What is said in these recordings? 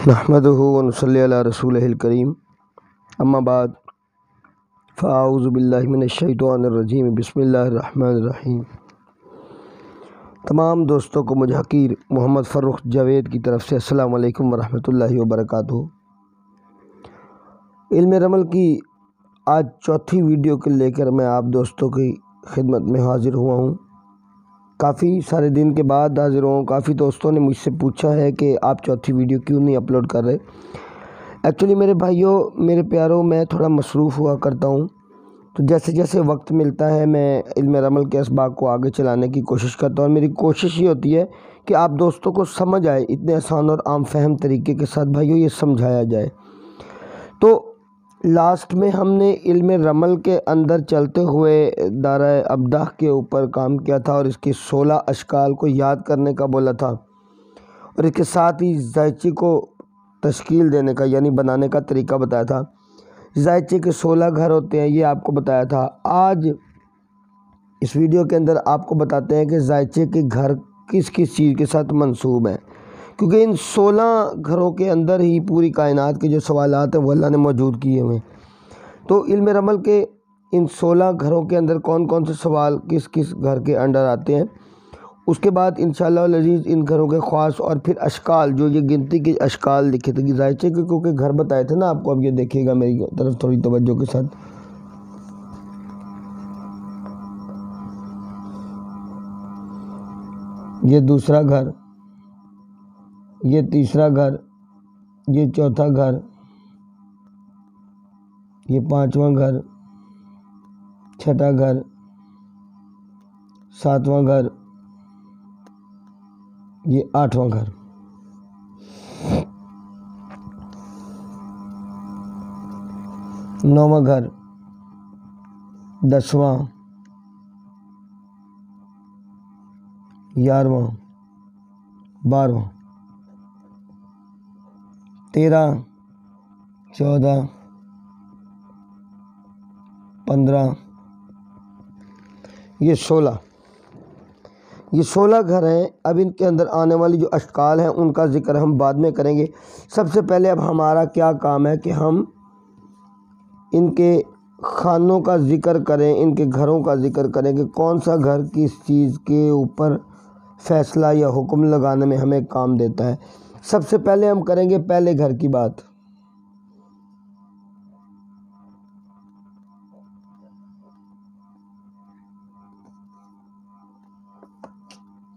نحمدہ ونصلی علی رسولہ الکریم اما بعد فاعوذ باللہ من الشیطان الرجیم بسم اللہ الرحمن الرحیم۔ تمام دوستوں کو مجھ حقیر محمد فرخ جاوید کی طرف سے السلام علیکم ورحمۃ اللہ وبرکاتہ۔ علم رمل کی آج چوتھی ویڈیو کو لے کر میں آپ دوستوں کی خدمت میں حاضر ہوا ہوں۔ کافی سارے دن کے بعد حاضر ہوں۔ کافی دوستوں نے مجھ سے پوچھا ہے کہ آپ چوتھی ویڈیو کیوں نہیں اپلوڈ کر رہے۔ ایکچولی میرے بھائیوں، میرے پیاروں، میں تھوڑا مصروف ہوا کرتا ہوں، تو جیسے جیسے وقت ملتا ہے میں علم رمل کے اسباق کو آگے چلانے کی کوشش کرتا ہوں، اور میری کوشش یہ ہوتی ہے کہ آپ دوستوں کو سمجھ آئے، اتنے آسان اور عام فہم طریقے کے ساتھ بھائیوں یہ سمجھایا جائے۔ تو لاسٹ میں ہم نے علم رمل کے اندر چلتے ہوئے دائرہ ابداع کے اوپر کام کیا تھا، اور اس کے 16 اشکال کو یاد کرنے کا بولا تھا، اور اس کے ساتھ ہی ذائچے کو تشکیل دینے کا یعنی بنانے کا طریقہ بتایا تھا۔ ذائچے کے 16 گھر ہوتے ہیں، یہ آپ کو بتایا تھا۔ آج اس ویڈیو کے اندر آپ کو بتاتے ہیں کہ ذائچے کے گھر کس کس چیز کے ساتھ منسوب ہیں، کیونکہ ان 16 گھروں کے اندر ہی پوری کائنات کے جو سوالات ہیں وہ اللہ نے موجود کیے ہوئے ہیں۔ تو علم رمل کے ان 16 گھروں کے اندر کون کون سے سوال کس کس گھر کے انڈر آتے ہیں، اس کے بعد انشاءاللہ العزیز ان گھروں کے خاص اور پھر اشکال، جو یہ گنتی کے اشکال لکھے تھے ذائچے کے، کیونکہ گھر بتائے تھے نا آپ کو۔ اب یہ دیکھیے گا میری طرف تھوڑی توجہ کے ساتھ۔ یہ دوسرا گھر، یہ تیسرا گھر، یہ چوتھا گھر، یہ پانچواں گھر، چھٹا گھر، ساتواں گھر، یہ آٹھواں گھر۔ نوواں گھر، 10واں، 11واں، 12واں، 13، 14، 15، یہ 16۔ یہ 16 گھر ہیں۔ اب ان کے اندر آنے والی جو اشکال ہیں ان کا ذکر ہم بعد میں کریں گے۔ سب سے پہلے اب ہمارا کیا کام ہے کہ ہم ان کے خانوں کا ذکر کریں، ان کے گھروں کا ذکر کریں کہ کون سا گھر کس چیز کے اوپر فیصلہ یا حکم لگانے میں ہمیں کام دیتا ہے۔ سب سے پہلے ہم کریں گے پہلے گھر کی بات۔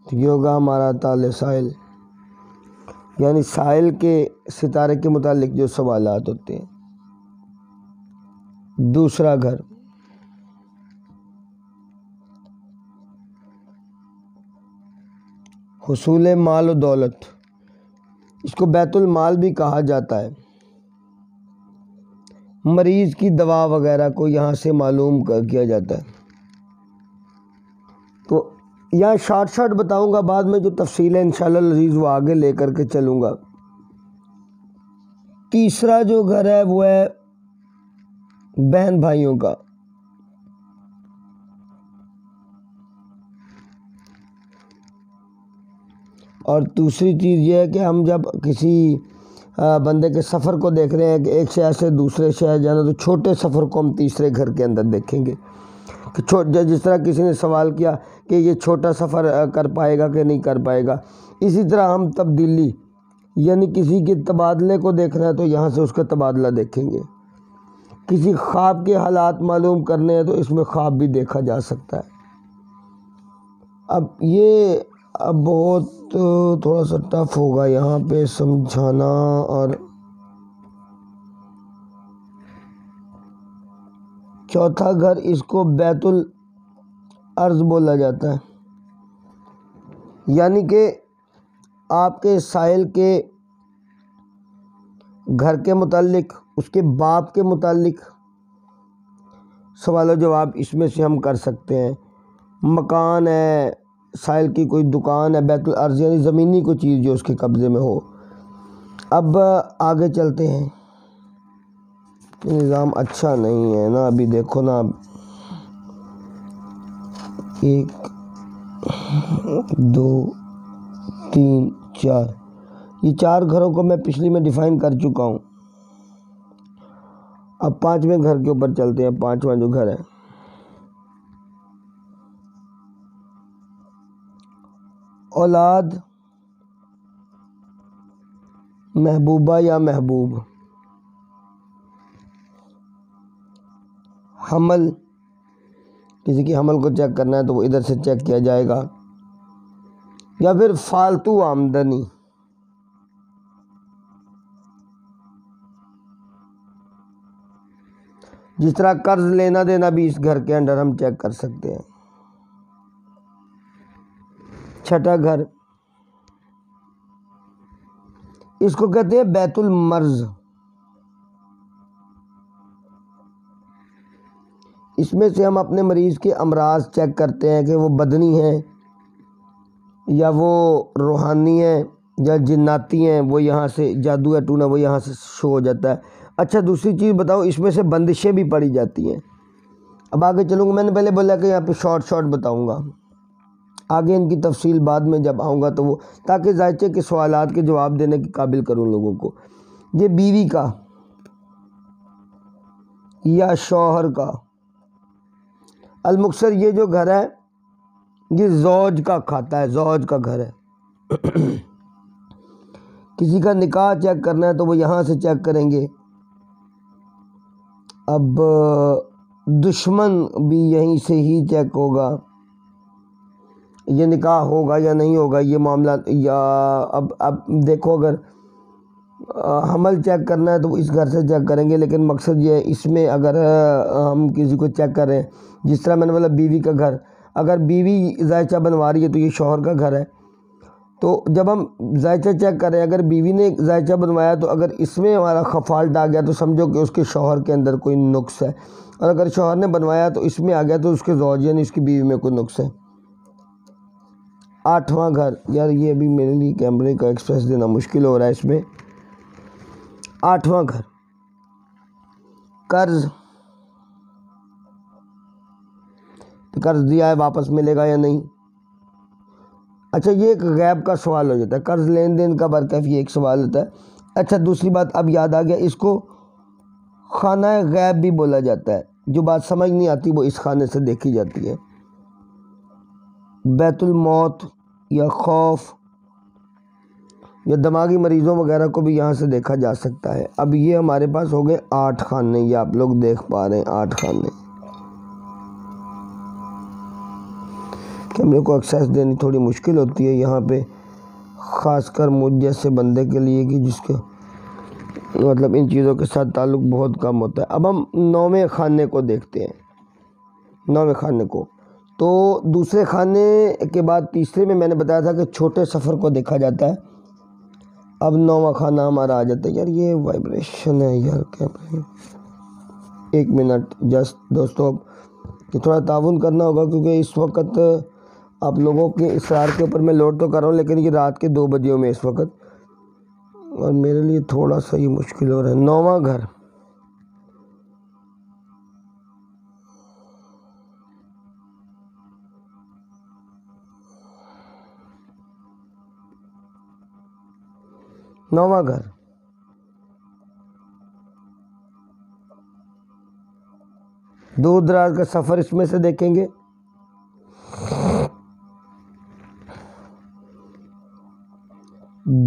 یہ ہوگا ہمارا تال سائل، یعنی سائل کے ستارے کے متعلق جو سوالات ہوتے ہیں۔ دوسرا گھر، حصول مال و دولت، اس کو بیت المال بھی کہا جاتا ہے۔ مریض کی دوا وغیرہ کو یہاں سے معلوم کیا جاتا ہے۔ تو یہاں شارٹ بتاؤں گا، بعد میں جو تفصیل ہے انشاءاللہ العزیز وہ آگے لے کر کے چلوں گا۔ تیسرا جو گھر ہے وہ ہے بہن بھائیوں کا۔ اور دوسری چیز یہ ہے کہ ہم جب کسی بندے کے سفر کو دیکھ رہے ہیں کہ ایک شہر سے دوسرے شہر جانا، تو چھوٹے سفر کو ہم تیسرے گھر کے اندر دیکھیں گے کہ جس طرح کسی نے سوال کیا کہ یہ چھوٹا سفر کر پائے گا کہ نہیں کر پائے گا، اسی طرح ہم تبدیلی یعنی کسی کے تبادلے کو دیکھنا ہے تو یہاں سے اس کا تبادلہ دیکھیں گے۔ کسی خواب کے حالات معلوم کرنے ہیں تو اس میں خواب بھی دیکھا جا سکتا ہے۔ اب یہ بہت تھوڑا سا ٹف ہوگا یہاں پہ سمجھانا، اور چوتھا گھر اس کو بیت الارض بولا جاتا ہے، یعنی کہ آپ کے سائل کے گھر کے متعلق، اس کے باپ کے متعلق سوال و جواب اس میں سے ہم کر سکتے ہیں۔ مکان ہے، سائل کی کوئی دکان ہے، بیت الارض یعنی زمینی کوئی چیز جو اس کے قبضے میں ہو۔ اب آگے چلتے ہیں۔ نظام اچھا نہیں ہے نا، ابھی دیکھو نا، اب 1 2 3 4 یہ 4 گھروں کو میں پچھلی میں ڈیفائن کر چکا ہوں. اب 5ویں گھر کے اوپر چلتے ہیں. 5واں جو گھر ہے، اولاد، محبوبہ یا محبوب، حمل، کسی کی حمل کو چیک کرنا ہے تو وہ ادھر سے چیک کیا جائے گا، یا پھر فالتو آمدنی. جس طرح قرض لینا دینا بھی اس گھر کے انڈر ہم چیک کر سکتے ہیں. 6واں گھر، اس کو کہتے ہیں بیت المرض. اس میں سے ہم اپنے مریض کے امراض چیک کرتے ہیں کہ وہ بدنی ہیں یا وہ روحانی ہیں یا جناتی ہیں. وہ یہاں سے جادو یا ٹونا وہ یہاں سے شو ہو جاتا ہے. اچھا دوسری چیز بتاؤ، اس میں سے بندشیں بھی پڑی جاتی ہیں. اب آگے چلوں گا. میں نے پہلے بولا کہ یہاں پہ شارٹ بتاؤں گا، آگے ان کی تفصیل بعد میں جب آؤں گا تو وہ، تاکہ ذائچے کے سوالات کے جواب دینے کے قابل کروں لوگوں کو. یہ بیوی کا یا شوہر کا، المکثر یہ جو گھر ہے یہ زوج کا کھاتا ہے، زوج کا گھر ہے. کسی کا نکاح چیک کرنا ہے تو وہ یہاں سے چیک کریں گے. اب دشمن بھی یہیں سے ہی چیک ہوگا، یہ نکاح ہوگا یا نہیں ہوگا یہ معاملات. یا اب دیکھو، اگر حمل چیک کرنا ہے تو اس گھر سے چیک کریں گے، لیکن مقصد یہ ہے اس میں اگر ہم کسی کو چیک کر رہے ہیں، جس طرح میں نے بولا بیوی کا گھر، اگر بیوی ذائچہ بنوا رہی ہے تو یہ شوہر کا گھر ہے. تو جب ہم ذائچہ چیک کر رہے ہیں، اگر بیوی نے ذائچہ بنوایا تو اگر اس میں ہمارا فالٹ آ گیا تو سمجھو کہ اس کے شوہر کے اندر کوئی نقص ہے، اور اگر شوہر نے بنوایا تو اس میں آ گیا تو اس کے زوج یعنی اس کی بیوی میں کوئی نقص ہے. 8واں گھر، یار یہ بھی میرے لیے کیمرے کا ایکسپریس دینا مشکل ہو رہا ہے اس میں. 8واں گھر، قرض. قرض دیا ہے واپس ملے گا یا نہیں. اچھا یہ ایک غیب کا سوال ہو جاتا ہے، قرض لین دین کا برکیف یہ ایک سوال ہوتا ہے. اچھا دوسری بات اب یاد آ گیا، اس کو خانہ غیب بھی بولا جاتا ہے. جو بات سمجھ نہیں آتی وہ اس خانے سے دیکھی جاتی ہے. بیت الموت یا خوف یا دماغی مریضوں وغیرہ کو بھی یہاں سے دیکھا جا سکتا ہے. اب یہ ہمارے پاس ہو گئے 8 خانے، یہ آپ لوگ دیکھ پا رہے ہیں 8 خانے. کیمرے کو ایکسیس دینی تھوڑی مشکل ہوتی ہے یہاں پہ، خاص کر مجھ جیسے بندے کے لیے کہ جس کے مطلب ان چیزوں کے ساتھ تعلق بہت کم ہوتا ہے. اب ہم 9ویں خانے کو دیکھتے ہیں. 9ویں خانے کو تو دوسرے خانے کے بعد تیسرے میں نے بتایا تھا کہ چھوٹے سفر کو دیکھا جاتا ہے. اب 9واں خانہ ہمارا آ جاتا ہے. یار یہ وائبریشن ہے یار، کیا 1 منٹ جسٹ دوستوں، کہ تھوڑا تعاون کرنا ہوگا کیونکہ اس وقت آپ لوگوں کے اصرار کے اوپر میں لوڈ تو کر رہا ہوں، لیکن یہ رات کے 2 بجے میں اس وقت، اور میرے لیے تھوڑا سا یہ مشکل ہو رہا ہے. 9واں گھر، نواں گھر، دور دراز کا سفر اس میں سے دیکھیں گے.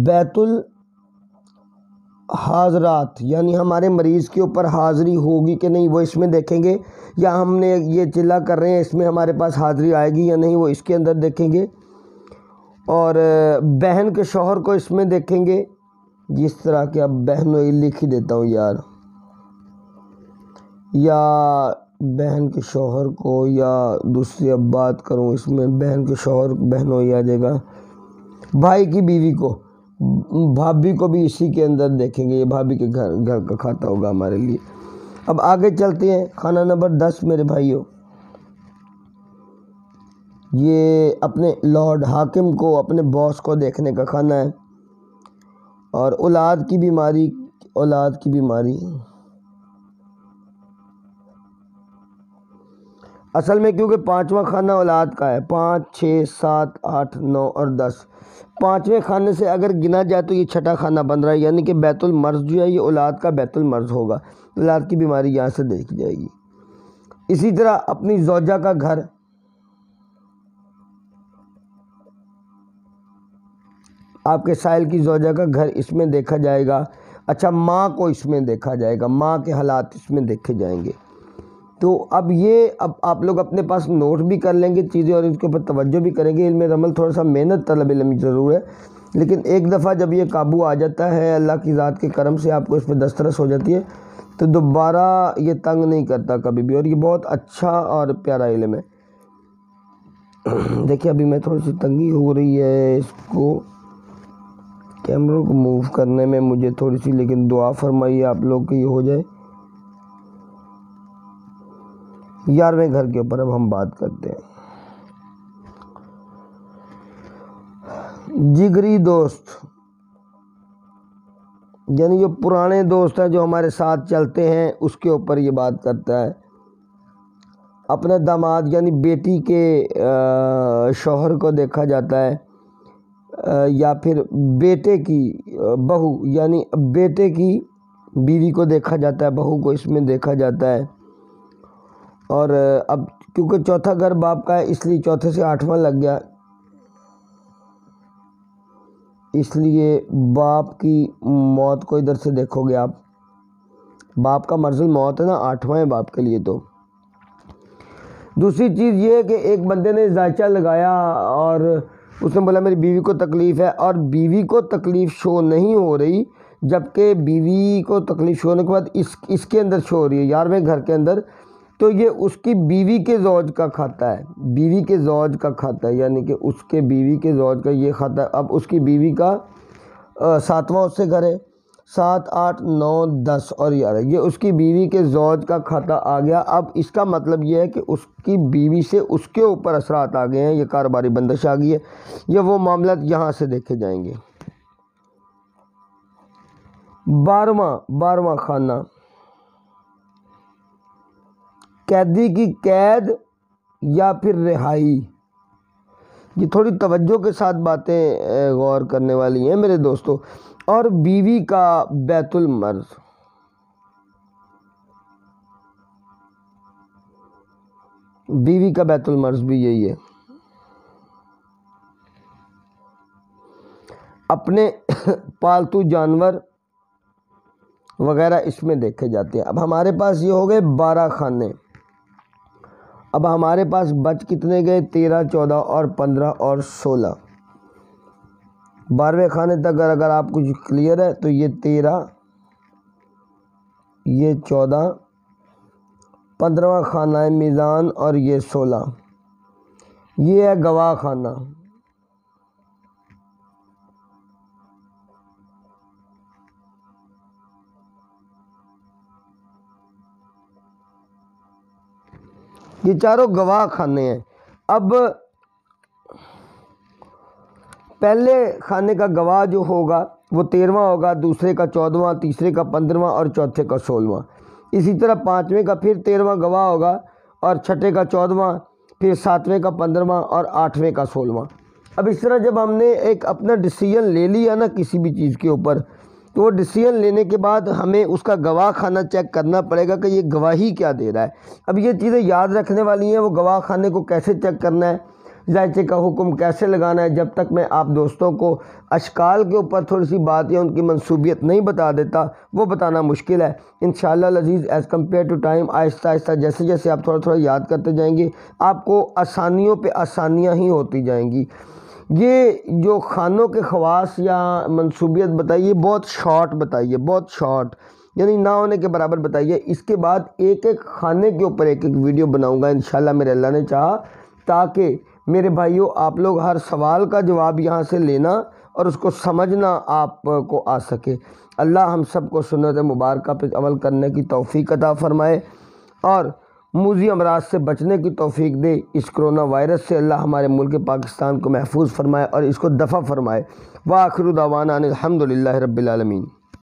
بیت الحاضرات یعنی ہمارے مریض کے اوپر حاضری ہوگی کہ نہیں وہ اس میں دیکھیں گے، یا ہم نے یہ چلا کر رہے ہیں اس میں ہمارے پاس حاضری آئے گی یا نہیں وہ اس کے اندر دیکھیں گے. اور بہن کے شوہر کو اس میں دیکھیں گے. جس طرح کہ اب بہنوں لکھ ہی دیتا ہوں یار، یا بہن کے شوہر کو، یا دوسری اب بات کروں اس میں بہن کے شوہر بہنوں ہی آ جائے گا. بھائی کی بیوی کو، بھابھی کو بھی اسی کے اندر دیکھیں گے. یہ بھابھی کے گھر کا کھاتا ہوگا ہمارے لیے. اب آگے چلتے ہیں. خانہ نمبر 10 میرے بھائیوں، یہ اپنے لارڈ حاکم کو، اپنے باس کو دیکھنے کا خانہ ہے. اور اولاد کی بیماری، اولاد کی بیماری. اصل میں کیونکہ پانچواں خانہ اولاد کا ہے، 5 6 7 8 9 اور 10، پانچویں خانے سے اگر گنا جائے تو یہ چھٹا خانہ بن رہا ہے، یعنی کہ بیت المرض جو ہے یہ اولاد کا بیت المرض ہوگا، اولاد کی بیماری یہاں سے دیکھی جائے گی۔ اسی طرح اپنی زوجہ کا گھر، آپ کے سائل کی زوجہ کا گھر اس میں دیکھا جائے گا۔ اچھا، ماں کو اس میں دیکھا جائے گا، ماں کے حالات اس میں دیکھے جائیں گے۔ تو اب آپ لوگ اپنے پاس نوٹ بھی کر لیں گے چیزیں اور اس کے اوپر توجہ بھی کریں گے۔ علم عمل تھوڑا سا محنت طلب علم ضرور ہے، لیکن ایک دفعہ جب یہ قابو آ جاتا ہے اللہ کی ذات کے کرم سے، آپ کو اس پہ دسترس ہو جاتی ہے تو دوبارہ یہ تنگ نہیں کرتا کبھی بھی، اور یہ بہت اچھا اور پیارا علم ہے۔ دیکھیں ابھی میں تھوڑی سی تنگی ہو رہی ہے اس کو کیمروں کو موو کرنے میں مجھے تھوڑی سی، لیکن دعا فرمائیے آپ لوگ کہ یہ ہو جائے۔ 11ویں گھر کے اوپر اب ہم بات کرتے ہیں۔ جگری دوست، یعنی جو پرانے دوست ہیں جو ہمارے ساتھ چلتے ہیں، اس کے اوپر یہ بات کرتا ہے۔ اپنے داماد یعنی بیٹی کے شوہر کو دیکھا جاتا ہے، یا پھر بیٹے کی بہو یعنی بیٹے کی بیوی کو دیکھا جاتا ہے، بہو کو اس میں دیکھا جاتا ہے۔ اور اب کیونکہ چوتھا گھر باپ کا ہے اس لیے چوتھے سے 8واں لگ گیا، اس لیے باپ کی موت کو ادھر سے دیکھو گے آپ، باپ کا مرض الموت ہے نا، 8واں ہے باپ کے لیے۔ تو دوسری چیز یہ ہے کہ ایک بندے نے ذائچہ لگایا اور اس نے بولا میری بیوی کو تکلیف ہے، اور بیوی کو تکلیف شو نہیں ہو رہی، جبکہ بیوی کو تکلیف شو ہونے کے بعد اس کے اندر شو ہو رہی ہے 11ویں گھر کے اندر، تو یہ اس کی بیوی کے زوج کا کھاتا ہے، بیوی کے زوج کا کھاتا ہے، یعنی کہ اس کے بیوی کے زوج کا یہ کھاتا ہے۔ اب اس کی بیوی کا 7واں اس سے گھر ہے، 7 8 9 10 اور 11، یہ اس کی بیوی کے زوج کا کھاتا آ گیا۔ اب اس کا مطلب یہ ہے کہ اس کی بیوی سے اس کے اوپر اثرات آ گئے ہیں، یہ کاروباری بندش آ گئی ہے، یہ وہ معاملات یہاں سے دیکھے جائیں گے۔ 12واں خانہ، قیدی کی قید یا پھر رہائی، یہ تھوڑی توجہ کے ساتھ باتیں غور کرنے والی ہیں میرے دوستو۔ اور بیوی کا بیت المرض، بیوی کا بیت المرض بھی یہی ہے، اپنے پالتو جانور وغیرہ اس میں دیکھے جاتے ہیں۔ اب ہمارے پاس یہ ہو گئے 12 خانے، اب ہمارے پاس بچ کتنے گئے؟ 13 14 اور 15 اور 16۔ 12ویں خانے تک اگر آپ کچھ کلیئر ہے تو یہ 13، یہ 14، 15واں خانہ ہے میزان اور یہ 16، یہ ہے گواہ خانہ۔ یہ چاروں گواہ خانے ہیں۔ اب پہلے خانے کا گواہ جو ہوگا وہ 13واں ہوگا، دوسرے کا 14واں، تیسرے کا 15واں اور چوتھے کا 16واں۔ اسی طرح 5ویں کا پھر 13واں گواہ ہوگا، اور چھٹے کا 14واں، پھر 7ویں کا 15واں اور 8ویں کا 16واں۔ اب اس طرح جب ہم نے ایک اپنا ڈیسیژن لے لیا نا کسی بھی چیز کے اوپر، تو وہ ڈیسیژن لینے کے بعد ہمیں اس کا گواہ خانہ چیک کرنا پڑے گا کہ یہ گواہی کیا دے رہا ہے۔ اب یہ چیزیں یاد رکھنے والی ہیں، وہ گواہ خانے کو کیسے چیک کرنا ہے، ذائچے کا حکم کیسے لگانا ہے۔ جب تک میں آپ دوستوں کو اشکال کے اوپر تھوڑی سی بات یا ان کی منصوبیت نہیں بتا دیتا، وہ بتانا مشکل ہے۔ انشاءاللہ العزیز ایز کمپیئر ٹو ٹائم، آہستہ آہستہ جیسے جیسے آپ تھوڑا تھوڑا یاد کرتے جائیں گے، آپ کو آسانیوں پہ آسانیاں ہی ہوتی جائیں گی۔ یہ جو خانوں کے خواص یا منصوبیت بتائیے بہت شارٹ بتائیے، بہت شارٹ، یعنی نہ ہونے کے برابر بتائیے۔ اس کے بعد ایک ایک خانے کے اوپر ایک ایک ویڈیو بناؤں گا انشاءاللہ میرے اللہ نے چاہا، تاکہ میرے بھائیوں آپ لوگ ہر سوال کا جواب یہاں سے لینا اور اس کو سمجھنا آپ کو آ سکے۔ اللہ ہم سب کو سنت مبارکہ پہ عمل کرنے کی توفیق عطا فرمائے اور موذی امراض سے بچنے کی توفیق دے۔ اس کرونا وائرس سے اللہ ہمارے ملک پاکستان کو محفوظ فرمائے اور اس کو دفع فرمائے۔ وآخر دعوانا ان الحمد للہ رب العالمین۔